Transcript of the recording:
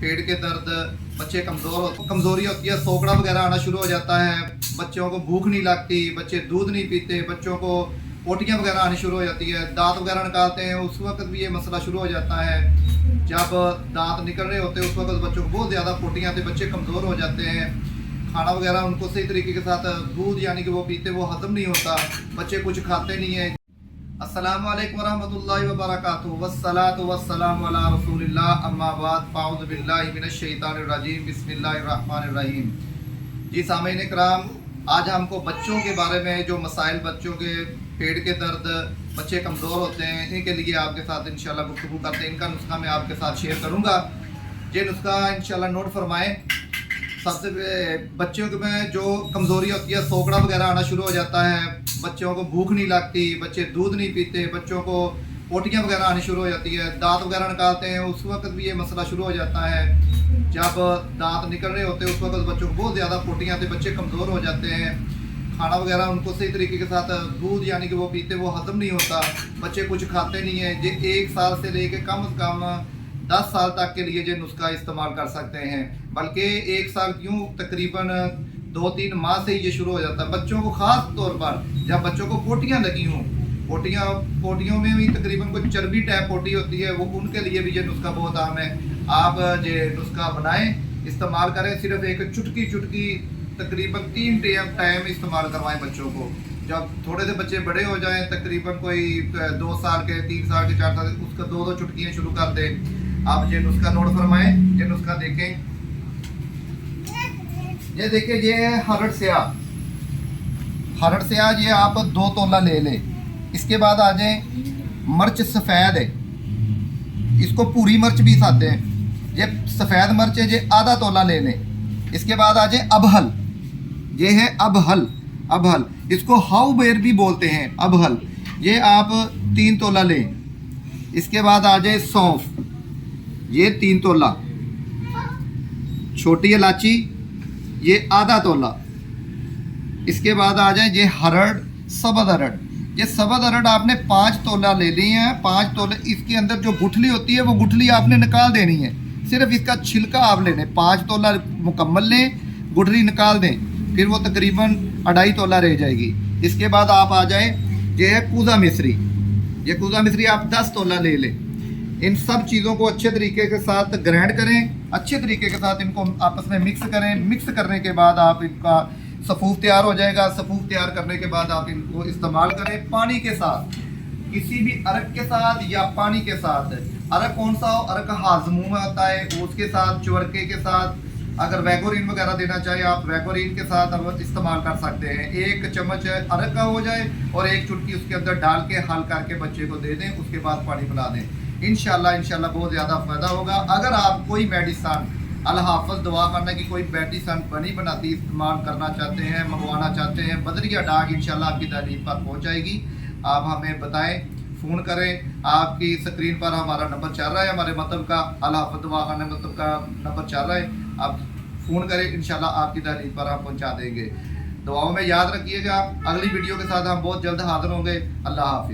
पेट के दर्द, बच्चे कमज़ोरी होती है, सोकड़ा वगैरह आना शुरू हो जाता है, बच्चों को भूख नहीं लगती, बच्चे दूध नहीं पीते, बच्चों को पोटियाँ वगैरह आनी शुरू हो जाती है, दांत वगैरह निकालते हैं उस वक्त भी ये मसला शुरू हो जाता है। जब दांत निकल रहे होते हैं उस वक्त बच्चों को बहुत ज़्यादा पोटियाँ आती, बच्चे कमज़ोर हो जाते हैं, खाना वगैरह उनको सही तरीके के साथ दूध यानी कि वो पीते वो हज़म नहीं होता, बच्चे कुछ खाते नहीं हैं। अस्सलामु अलैकुम वरहमतुल्लाहि वबरकातुहू वस्सलातु वस्सलामु अला रसूलिल्लाह अम्मा बाद फ़अऊज़ु बिल्लाहि मिनश शैतानिर रजीम बिस्मिल्लाहिर रहमानिर रहीम। जी सामीन इकराम, आज हमको बच्चों के बारे में जो मसाइल, बच्चों के पेट के दर्द, बच्चे कमज़ोर होते हैं, इनके लिए आपके साथ इंशाल्लाह गुफ्तगू करते हैं। इनका नुस्खा मैं आपके साथ शेयर करूँगा। ये नुस्खा इंशाल्लाह नोट फरमाएँ। सबसे बच्चों में जो कमज़ोरी होती है, सोकड़ा वगैरह आना शुरू हो जाता है, बच्चों को भूख नहीं लगती, बच्चे दूध नहीं पीते, बच्चों को पोटियाँ वगैरह आनी शुरू हो जाती है, दांत वगैरह निकालते हैं उस वक्त भी ये मसला शुरू हो जाता है। जब दांत निकल रहे होते हैं उस वक्त बच्चों को बहुत ज़्यादा पोटियाँ आती, बच्चे कमज़ोर हो जाते हैं, खाना वगैरह उनको सही तरीके के साथ दूध यानी कि वो पीते वो हज़म नहीं होता, बच्चे कुछ खाते नहीं हैं। ये 1 साल से लेके कम से कम 10 साल तक के लिए ये नुस्खा इस्तेमाल कर सकते हैं, बल्कि 1 साल क्यों, तकरीबन 2-3 माह से ही ये शुरू हो जाता है। बच्चों को ख़ास तौर पर जब बच्चों को पोटियाँ लगी हों, पोटियों में भी तकरीबन कुछ चर्बी टाइप पोटी होती है, वो उनके लिए भी ये नुस्खा बहुत आम है। आप ये नुस्खा बनाएं, इस्तेमाल करें, सिर्फ एक चुटकी तकरीबन 3 टाइम इस्तेमाल करवाएं बच्चों को। जब थोड़े से बच्चे बड़े हो जाएं, तकरीबन कोई 2 साल के, 3 साल के, 4 साल के, उसका 2-2 चुटकियाँ शुरू कर दें। आप ये नुस्खा नोट फरमाएं। ये नुस्खा देखें, ये देखिए, ये है हरड़ स्याह। ये आप 2 तोला ले लें। इसके बाद आ जाए मिर्च सफ़ेद है, इसको पूरी मिर्च भी खाते हैं, ये सफ़ेद मिर्च है, ये आधा तोला ले लें। इसके बाद आ जाए अबहल, ये है अबहल, इसको हाउ बेर भी बोलते हैं, अबहल, ये आप 3 तोला लें। इसके बाद आ जाए सौंफ, ये 3 तोला, छोटी इलायची ये आधा तोला। इसके बाद आ जाए ये हरड़, सबद हरड़, ये सबद हरड़ आपने 5 तोला ले ली है। 5 तोले, इसके अंदर जो गुठली होती है वो गुठली आपने निकाल देनी है, सिर्फ इसका छिलका आप लेने। 5 तोला मुकम्मल लें, गुठली निकाल दें, फिर वो तकरीबन 2.5 तोला रह जाएगी। इसके बाद आप आ जाए, ये है कूजा मिश्री, ये कूजा मिश्री आप 10 तोला ले लें। इन सब चीज़ों को अच्छे तरीके के साथ ग्राइंड करें, अच्छे तरीके के साथ इनको आपस में मिक्स करें। मिक्स करने के बाद आप इनका सफ़ूफ तैयार हो जाएगा। सफ़ूफ तैयार करने के बाद आप इनको इस्तेमाल करें पानी के साथ, किसी भी अरक के साथ या पानी के साथ। अरक कौन सा हो, अरक हाजमू में आता है, उसके साथ, चुरके के साथ। अगर वैगोरिन वगैरह देना चाहे आप वैगोरिन के साथ अब इस्तेमाल कर सकते हैं। 1 चम्मच अरक का हो जाए और 1 चुटकी उसके अंदर डाल के हल करके बच्चे को दे दें, उसके बाद पानी पिला दें। इंशाल्लाह बहुत ज़्यादा फ़ायदा होगा। अगर आप कोई मेडिसन, अल हाफ़िज़ दवाखाना की कोई मेडिसन बनी बनाती इस्तेमाल करना चाहते हैं, मंगवाना चाहते हैं, बदरिया डाक इंशाल्लाह आपकी तारीफ पर पहुँच जाएगी। आप हमें बताएं, फ़ोन करें। आपकी स्क्रीन पर हमारा नंबर चल रहा है, हमारे मतलब का अल हाफ़िज़ दवाखाना मतलब का नंबर चल रहा है, आप फ़ोन करें, इंशाल्लाह आपकी तारीफ पर हम पहुँचा देंगे। दुआओं में याद रखिएगा। अगली वीडियो के साथ हम बहुत जल्द हाज़िर होंगे। अल्लाह हाफ़िज़।